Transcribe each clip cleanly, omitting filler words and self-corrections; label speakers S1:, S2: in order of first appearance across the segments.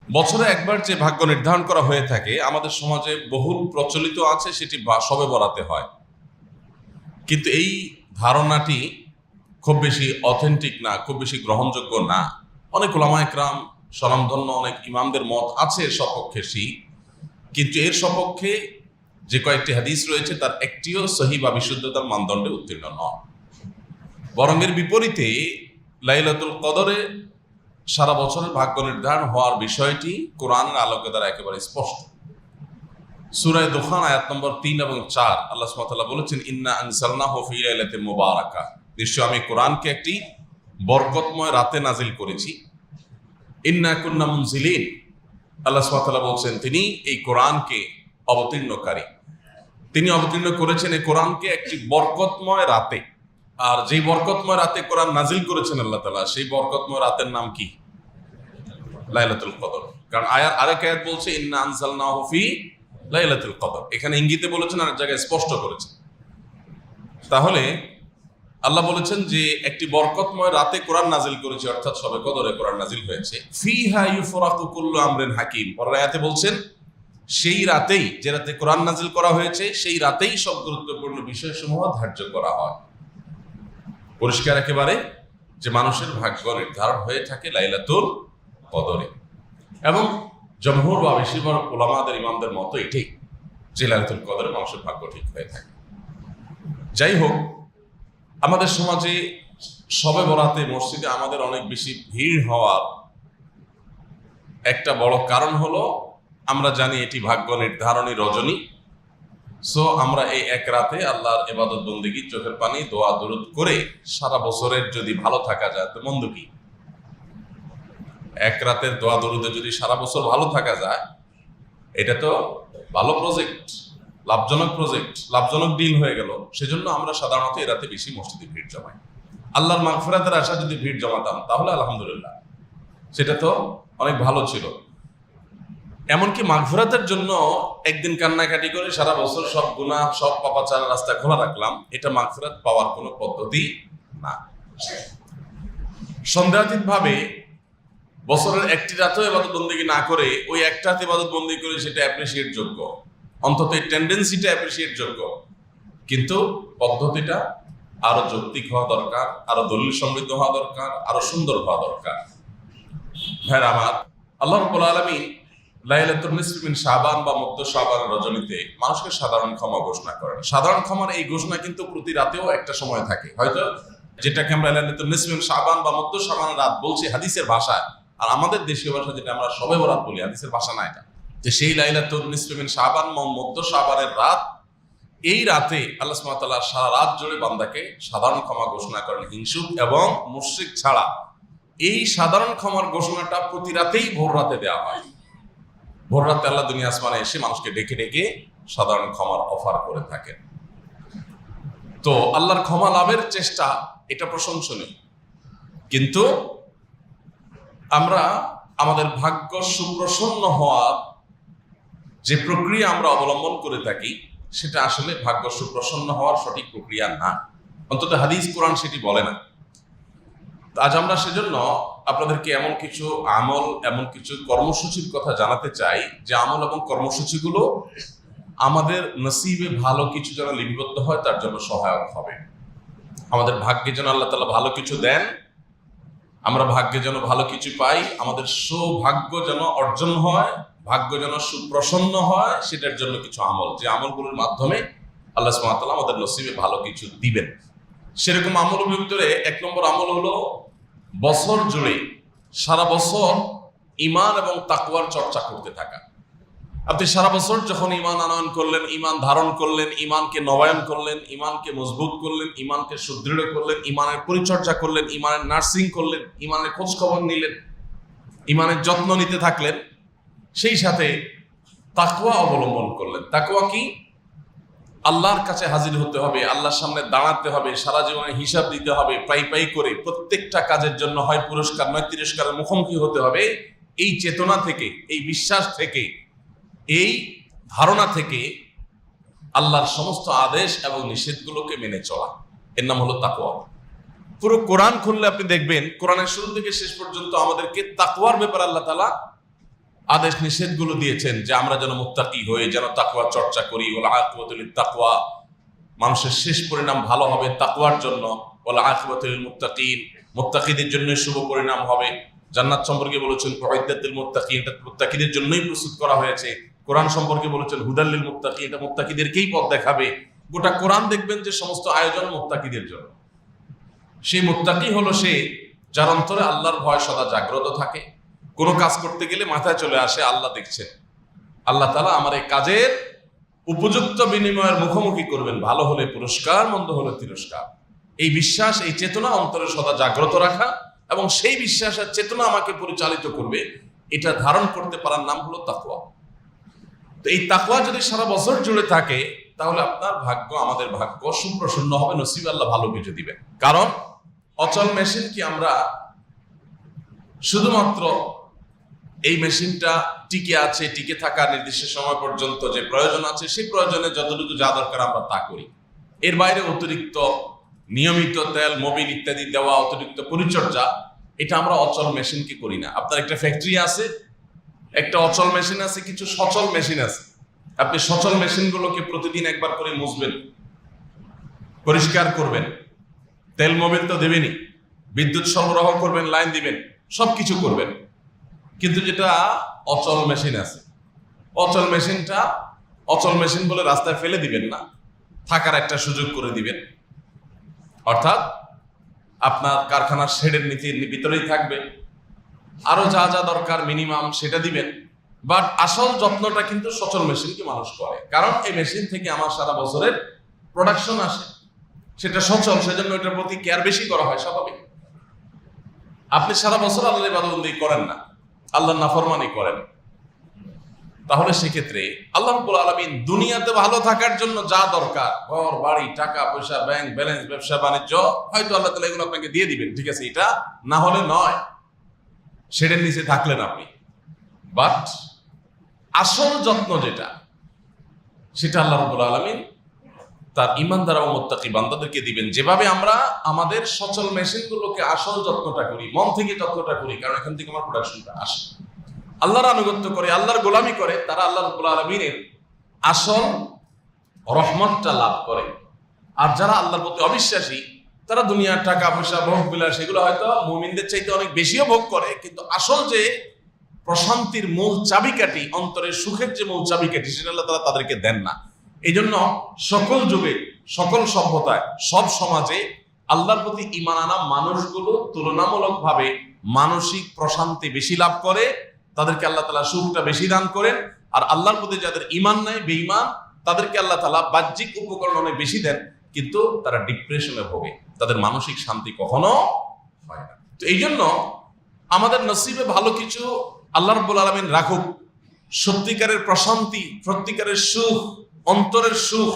S1: বছরে একবার যে ভাগ্য নির্ধারণ করা হয়ে থাকে আমাদের সমাজে বহুল প্রচলিত আছে, সেটি শবে বরাতে হয়। কিন্তু এই ধারণাটি খুব বেশি অথেন্টিক না, খুব বেশি গ্রহণযোগ্য না। অনেক ওলামা একরাম, স্বনামধন্য অনেক ইমামদের মত আছে এর সপক্ষে, কিন্তু এর সপক্ষে যে কয়েকটি হাদিস রয়েছে তার একটিও সহিহ বা বিশুদ্ধতার মানদণ্ডে উত্তীর্ণ নয়। বরং এর বিপরীতে লাইলাতুল কদরে সারা বছরের ভাগ্য নির্ধারণ হওয়ার বিষয়টি কোরআনের আলোকে দ্বারা একেবারে স্পষ্ট। সূরা দুখান আয়াত নম্বর 3 এবং 4 আল্লাহ সুবহানাহু ওয়া তাআলা বলেছেন, ইন্না আনজালনাহু ফি লাইলাতিন মুবারাকা, নিশ্চয় আমি কোরআনকে একটি বরকতময় রাতে নাজিল করেছি। ইন্না কুন্না মুনজিলিন, আল্লাহ সুবহানাহু ওয়া তাআলা বলছেন তিনি এই কোরআনকে অবতীর্ণকারী, তিনি অবতীর্ণ করেছেন এই কোরআনকে একটি বরকতময় রাতে। আর যেই বরকতময় রাতে কোরআন নাজিল করেছেন আল্লাহ তাআলা, সেই বরকতময় রাতের নাম কি? লাইলাতুল কদর। কারণ আরেক আয়াত বলছে ইন্না আনজালনাহু ফি লাইলাতুল কদর, এখানে ইঙ্গিতে বলেছেন আর এক জায়গায় স্পষ্ট করেছেন। তাহলে আল্লাহ বলেছেন যে একটি বরকতময় রাতে কোরআন নাজিল করেছে, অর্থাৎ শবে কদরে কোরআন নাজিল হয়েছে। ফিহা ইউফরাকু কুল্লু আমরিন হাকিম, পরের আয়াতে বলছেন সেই রাতেই, যে রাতে কোরআন নাজিল করা হয়েছে সেই রাতেই সব গুরুত্বপূর্ণ বিষয়সমূহ ধার্য করা হয়। পরিষ্কার একেবারে যে মানুষের ভাগ্য নির্ধারণ হয়ে থাকে লাইলাতুল কদরে, এবং জমহুর বা বেশিরভাগ উলামাদের ইমামদের মতো এটাই, যে লাইলাতুল কদরে মানুষের ভাগ্য ঠিক হয়ে থাকে। যাই হোক, আমাদের সমাজে শবে বরাতে মসজিদে আমাদের অনেক বেশি ভিড় হওয়ার একটা বড় কারণ হলো আমরা জানি এটি ভাগ্য নির্ধারণী রজনী। সো আমরা এই এক রাতে আল্লাহর ইবাদত বন্দেগী, চোখের পানি, দোয়া দুরুদ করে সারা বছরের যদি ভালো থাকা যায় তো মন্দ কি? এক রাতের দোয়া দরুদে যদি সারা বছর ভালো থাকা যায়, এটা তো ভালো প্রজেক্ট, লাভজনক প্রজেক্ট, লাভজনক ডিল হয়ে গেল। সেজন্য আমরা সাধারণত এই রাতে বেশি মসজিদে ভিড় জমাই। আল্লাহর মাগফিরাতের আশা যদি ভিড় জমাতাম তাহলে আলহামদুলিল্লাহ, সেটা তো অনেক ভালো ছিল। এমনকি মাগফিরাতের জন্য একদিন কান্নাকাটি করে সারা বছর সব গুনাহ, সব পাপাচার রাস্তা খোলা রাখলাম, এটা মাগফিরাত পাওয়ার কোনো পদ্ধতি না। সন্দেহাতীত ভাবে বছরের একটি রাতও ইবাদত বন্দেগী না করে ওই একটা রাতে ইবাদত বন্দেগী করে সেটা অ্যাপ্রিসিয়েট যোগ্য, অন্তত এই টেন্ডেন্সিটা অ্যাপ্রিসিয়েট যোগ্য। কিন্তু পদ্ধতিটা আরো যৌক্তিক হওয়া দরকার, আরো দলিল সমৃদ্ধ হওয়া দরকার, আরো সুন্দর হওয়া দরকার। ভাইরা আমার, আল্লাহ রাব্বুল আলামিন লাইলাতুন নিসফি মিন শাবান বা মধ্য শাবানের রজনীতে মানুষকে সাধারণ ক্ষমা ঘোষণা করেন। সাধারণ ক্ষমার এই ঘোষণা কিন্তু প্রতি রাতেও একটা সময় থাকে, হয়তো যেটাকে আমরা লাইলাতুন নিসফি মিন শাবান বা মধ্য শাবানের রাত বলছি হাদিসের ভাষায়, আর আমাদের দেশীয় ভাষা যেটা আমরা শবে বরাত বলি, হাদিসের ভাষা না এটা, যে সেই লাইলাতুন নিসফি মিন শাবান বা মধ্য শাবানের রাত, এই রাতে আল্লাহ সুবহানাহু ওয়া তাআলা সারা রাত জুড়ে বান্দাকে সাধারণ ক্ষমা ঘোষণা করেন, হিংসুক এবং মুশরিক ছাড়া। এই সাধারণ ক্ষমার ঘোষণাটা প্রতি রাতেই ভোর রাতে দেওয়া হয়। ভোর রাতে আল্লাহ দুনিয়া আসমানে এসে মানুষকে ডেকে ডেকে সাধারণ ক্ষমার অফার করে থাকেন। তো আল্লাহর ক্ষমা লাভের চেষ্টা, এটা প্রশংসনীয়, কিন্তু আমরা আমাদের ভাগ্য সুপ্রসন্ন হওয়ার যে প্রক্রিয়া আমরা অবলম্বন করে থাকি, সেটা আসলে ভাগ্য সুপ্রসন্ন হওয়ার সঠিক প্রক্রিয়া না, অন্তত হাদিস কোরআন সেটি বলে না। আজ আমরা সেজন্য আপনাদেরকে এমন কিছু আমল, এমন কিছু কর্মসূচির কথা জানাতে চাই, যে আমল এবং কর্মসূচিগুলো আমাদের নসিবে ভালো কিছু যেন লিপিবদ্ধ হয় তার জন্য সহায়ক হবে। আমাদের ভাগ্যে যেন আল্লাহ তাআলা ভালো কিছু দেন, আমরা ভাগ্যে যেন ভালো কিছু পাই, আমাদের সৌভাগ্য যেন অর্জন হয়, ভাগ্য যেন সুপ্রসন্ন হয়, সেটার জন্য কিছু আমল, যে আমলগুলোর মাধ্যমে আল্লাহ সুবহানাহু ওয়া তাআলা আমাদের নসিবে ভালো কিছু দিবেন। সেরকম আমলের ভিতরে এক নম্বর আমল হলো বছর জুড়ে সারা বছর ঈমান এবং তাকওয়ার চর্চা করতে থাকা। আপনি সারা বছর যখন ঈমান আনয়ন করলেন, ঈমান ধারণ করলেন, ঈমানকে নবায়ন করলেন, ঈমানকে মজবুত করলেন, ঈমানকে সুদৃঢ় করলেন, ঈমানের পরিচর্যা করলেন, ঈমানের নার্সিং করলেন, ঈমানের খোঁজ খবর নিলেন, ঈমানের যত্ন নিতে থাকলেন, সেই সাথে তাকওয়া অবলম্বন করলেন। তাকওয়া কি? আল্লাহর কাছে হাজির হতে হবে, আল্লাহর সামনে দাঁড়াতে হবে, সারা জীবনে হিসাব দিতে হবে, পাই পাই করে প্রত্যেকটা কাজের জন্য হয় পুরস্কার নয় তিরস্কারের মুখোমুখি হতে হবে। এই চেতনা থেকে, এই বিশ্বাস থেকে, এই ধারণা থেকে আল্লাহর সমস্ত আদেশ এবং নিষেধগুলোকে মেনে চলা, এর নাম হলো তাকওয়া। পুরো কোরআন খুললে আপনি দেখবেন কোরআনের শুরু থেকে শেষ পর্যন্ত আমাদেরকে তাকওয়ার ব্যাপারে আল্লাহ তাআলা আদেশ নিষেধগুলো দিয়েছেন যে আমরা যেন মুত্তাকি হয়ে যেন তাকওয়া চর্চা করি। ওয়াল আকিবাতু লিত তাকওয়া, মানুষের শেষ পরিণাম ভালো হবে তাকওয়ার জন্য। ওয়াল আকিবাতু লিল মুত্তাকিন, মুত্তাকিদের জন্য শুভ পরিণাম হবে। জান্নাত সম্পর্কে বলেছেন উইদ্দাত লিল মুত্তাকিন, এটা মুত্তাকিদের জন্যই প্রস্তুত করা হয়েছে। কোরআন সম্পর্কে বলেছেন হুদাল লিল মুত্তাকিন, এটা মুত্তাকিদেরকেই পথ দেখাবে। গোটা কোরআন দেখবেন যে সমস্ত আয়োজন মুত্তাকিদের জন্য। সেই মুত্তাকি হলো সে যার অন্তরে আল্লাহর ভয় সদা জাগ্রত থাকে। কোনো কাজ করতে গেলে মাথায় চলে আসে আল্লাহ দেখছেন, আল্লাহ তাআলা আমার এই কাজের উপযুক্ত বিনিময়ের মুখোমুখি করবেন, ভালো হলে পুরস্কার, মন্দ হলে তিরস্কার। এই বিশ্বাস, এই চেতনা অন্তরে সদা জাগ্রত রাখা এবং সেই বিশ্বাসের চেতনা আমাকে পরিচালিত করবে, এটা ধারণ করতে পারার নাম হলো তাকওয়া। তো এই তাকওয়া যদি সারা বছর জুড়ে থাকে তাহলে আপনার ভাগ্য, আমাদের ভাগ্য সুপ্রসন্ন হবে, নসিব আল্লাহ ভালো কিছু দিবেন। কারণ অচল মেশিন কি আমরা শুধুমাত্র এই মেশিনটা টিকে আছে, টিকে থাকা নির্দিষ্ট সময় পর্যন্ত যে প্রয়োজন আছে সেই প্রয়োজনে যতটুকু যা দরকার আমরা তা করি। এর বাইরে অতিরিক্ত নিয়মিত তেল, মোবিল ইত্যাদি দেওয়া, অতিরিক্ত পরিচর্যা, এটা আমরা অচল মেশিনকে করি না। আপনার একটা ফ্যাক্টরি আছে, একটা অচল মেশিন আছে, কিছু সচল মেশিন আছে। আপনি সচল মেশিনগুলোকে প্রতিদিন একবার করে মুছবেন, পরিষ্কার করবেন, তেল মোবিল তো দেবেনই, বিদ্যুৎ সরবরাহ করবেন, লাইন দিবেন, সবকিছু করবেন। কিন্তু যেটা অচল মেশিন আছে, অচল মেশিনটা অচল মেশিন বলে রাস্তায় ফেলে দিবেন না, থাকার একটা সুযোগ করে দিবেন। অর্থাৎ আপনার কারখানার শেডের ভিতরেই থাকবে, আরো যা যা দরকার মিনিমাম সেটা দিবেন। বাট আসল যত্নটা কিন্তু সচল মেশিনকে মানুষ করে, কারণ এই মেশিন থেকে আমার সারা বছরের প্রোডাকশন আসে, সেটা সচল, সেজন্য এটার প্রতি কেয়ার বেশি করা হয়, স্বাভাবিক। আপনি সারা বছর আল্লাহর ইবাদতবন্দি করেন না, আল্লাহর নাফরমানি করেন, তাহলে সেক্ষেত্রে আল্লাহ রাব্বুল আলামিন দুনিয়াতে ভালো থাকার জন্য যা দরকার, ঘর বাড়ি, টাকা পয়সা, ব্যাংক ব্যালেন্স, ব্যবসা বাণিজ্য, হয়তো আল্লাহ তাআলা এগুলো আপনাকে দিয়ে দিবেন, ঠিক আছে, এটা না হলে নয়, সেটার নিচে থাকলেন আপনি। বাট আসল যত্ন যেটা, সেটা আল্লাহ রাব্বুল আলামিন তার ঈমানদার ও মুত্তাকি বান্দাদেরকে দিবেন। যেভাবে আমরা আমাদের সচল মেশিনগুলোকে আসল যত্নটা করি, মন থেকে যত্নটা করি, কারণ এখান থেকে আমার প্রোডাকশনটা আসে, আল্লাহর আনুগত্য করে, আল্লাহর গোলামি করে, তারা আল্লাহ রাব্বুল আলামিনের আসল রহমতটা লাভ করে। আর যারা আল্লাহর প্রতি অবিশ্বাসী, তারা দুনিয়ার টাকা পয়সা, ভোগ বিলাস, এগুলো হয়তো মুমিনদের চাইতে অনেক বেশিও ভোগ করে, কিন্তু আসল যে প্রশান্তির মূল চাবিকাঠি, অন্তরের সুখের যে মূল চাবিকাঠি, সেটা আল্লাহ তাআলা তাদেরকে দেন না। এই জন্য সকল যুগে, সকল সভ্যতায়, সব সমাজে আল্লাহর প্রতি ঈমান আনা মানুষগুলো তুলনামূলকভাবে মানসিক প্রশান্তি বেশি লাভ করে, তাদেরকে আল্লাহ তাআলা সুখটা বেশি দান করেন। আর আল্লাহর প্রতি যাদের ঈমান নাই, বেঈমান, তাদেরকে আল্লাহ তাআলা বাহ্যিক উপকরণ অনেক বেশি দেন, কিন্তু তারা ডিপ্রেশনে ভোগে, তাদের মানসিক শান্তি কখনো হয় না। তো এই জন্য আমাদের নসিবে ভালো কিছু আল্লাহ রাব্বুল আলামিন রাখুক, সত্যিকারের প্রশান্তি, সত্যিকারের সুখ, অন্তরের সুখ,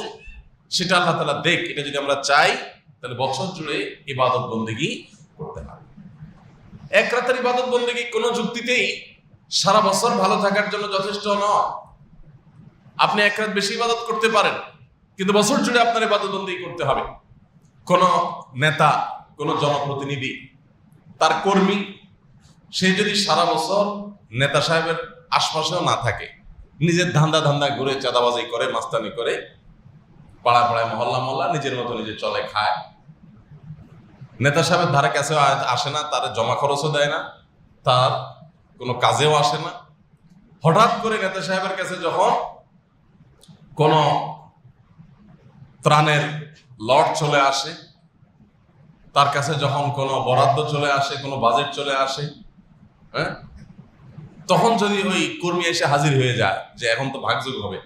S1: সেটা আল্লাহ তাআলা দেখ। এটা যদি আমরা চাই তাহলে বছর জুড়ে ইবাদত বন্দেগী করতে হবে। এক রাতের ইবাদত বন্দেগী কোনো যুক্তিতেই সারা বছর ভালো থাকার জন্য যথেষ্ট নয়। আপনি এক রাত বেশি ইবাদত করতে পারেন, কিন্তু বছর জুড়ে আপনার ইবাদত বন্দেগী করতে হবে। কোন নেতা, কোন জনপ্রতিনিধি, তার কর্মী, সে যদি সারা বছর নেতা সাহেবের আশপাশেও না থাকে, নিজের ধান্দা ঘুরে চাঁদাবাজি করে, মাস্তানি করে, পাড়ায় পাড়ায়, মহল্লা মহল্লা নিজের মতো নিজে চলে খায়, নেতা সাহেবের ধারে কাছেও আসে না, তার জমা খরচও দেয় না, তার কোনো কাজেও আসে না, হঠাৎ করে নেতা সাহেবের কাছে যখন কোনো ত্রাণের লট চলে আসে, তার কাছে যখন কোনো বরাদ্দ চলে আসে, কোনো বাজেট চলে আসে, হ্যাঁ, তখন যদি ওই কর্মী এসে হাজির হয়ে যায় যে এখন তো ভাগযোগ হবে,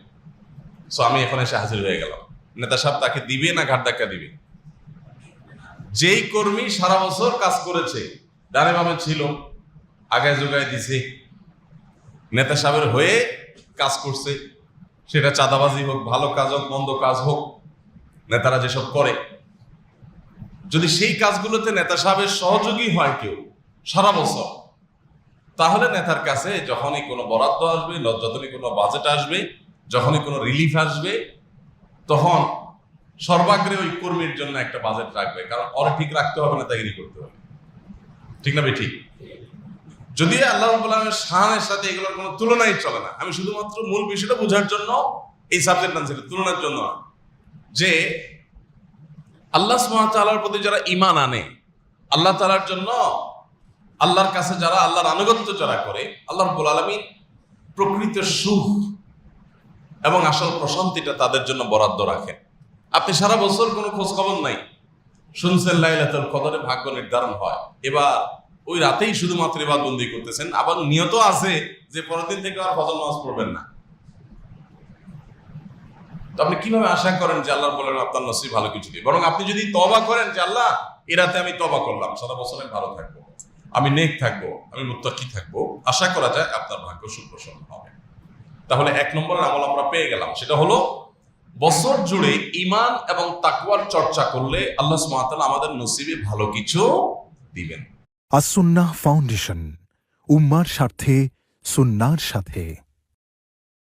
S1: সো আমি এখন এসে হাজির হয়ে গেলাম, নেতা সাহেব তাকে দিবে না ঘাট ধাক্কা দিবে? যেই কর্মী সারা বছর কাজ করেছে, ডানে বামে ছিল, আগায় যোগায় দিছে, নেতা সাহেবের হয়ে কাজ করছে, সেটা চাঁদাবাজি হোক, ভালো কাজ হোক, মন্দ কাজ হোক, নেতারা যেসব করে, যদি সেই কাজগুলোতে নেতা সাহেবের সহযোগী হয় কেউ সারা বছর, তাহলে নেতার কাছে যখনই কোনো বরাদ্দ আসবে, যখনই কোনো বাজেট আসবে, যখনই কোনো রিলিফ আসবে, তখন সর্বাগ্রে ওই কর্মীর জন্য একটা বাজেট রাখবে, কারণ ওরা ঠিক রাখতে হবে, নেতাগিরি করতে হবে, ঠিক না ভাই? ঠিক। যদি আল্লাহ রাব্বুল আলামিনের শানের সাথে এগুলোর কোনো তুলনাই চলে না। আমি শুধুমাত্র মূল বিষয়টা বোঝার জন্য এই সাবজেক্ট আনছি, তুলনার জন্য না। যে আল্লাহ সুবহানাহু ওয়া তাআলার প্রতি যারা ঈমান আনে, আল্লাহ তাআলার জন্য আল্লাহর কাছে যারা আল্লাহর আনুগত্য যারা করে, আল্লাহ রাব্বুল আলামিন প্রকৃত সুখ এবং আসল প্রশান্তিটা তাদের জন্য বরাদ্দ রাখেন। আপনি সারা বছর কোনো খোঁজ খবর নাই, শুনছেন লাইলাতুল কদরে ভাগ্য নির্ধারণ হয়, এবার ওই রাতেই শুধুমাত্র ইবাদতবন্দি করতেছেন, আবার নিয়ত আছে যে পরের দিন থেকে আর ফজর নামাজ পড়বেন না। তো আপনি কিভাবে আশা করেন যে আল্লাহ বলেন আপনার নসিব ভালো কিছু দিয়ে? বরং আপনি যদি তওবা করেন যে আল্লাহ এই রাতে আমি তওবা করলাম, সারা বছর আমি ভালো থাকবো, আমি নেক থাকবো, আমি মুত্তাকি থাকবো, আশা করা যায় আপনার ভাগ্য সুপ্রসন্ন হবে। তাহলে 1 নম্বরের আমল আমরা পেয়ে গেলাম, সেটা হলো বছর জুড়ে ঈমান এবং তাকওয়ার চর্চা করলে আল্লাহ সুবহানাহু ওয়া তাআলা আমাদের নসিবে ভালো কিছু দিবেন।
S2: আসুন্নাহ ফাউন্ডেশন, উম্মার স্বার্থে সুন্নাহর সাথে।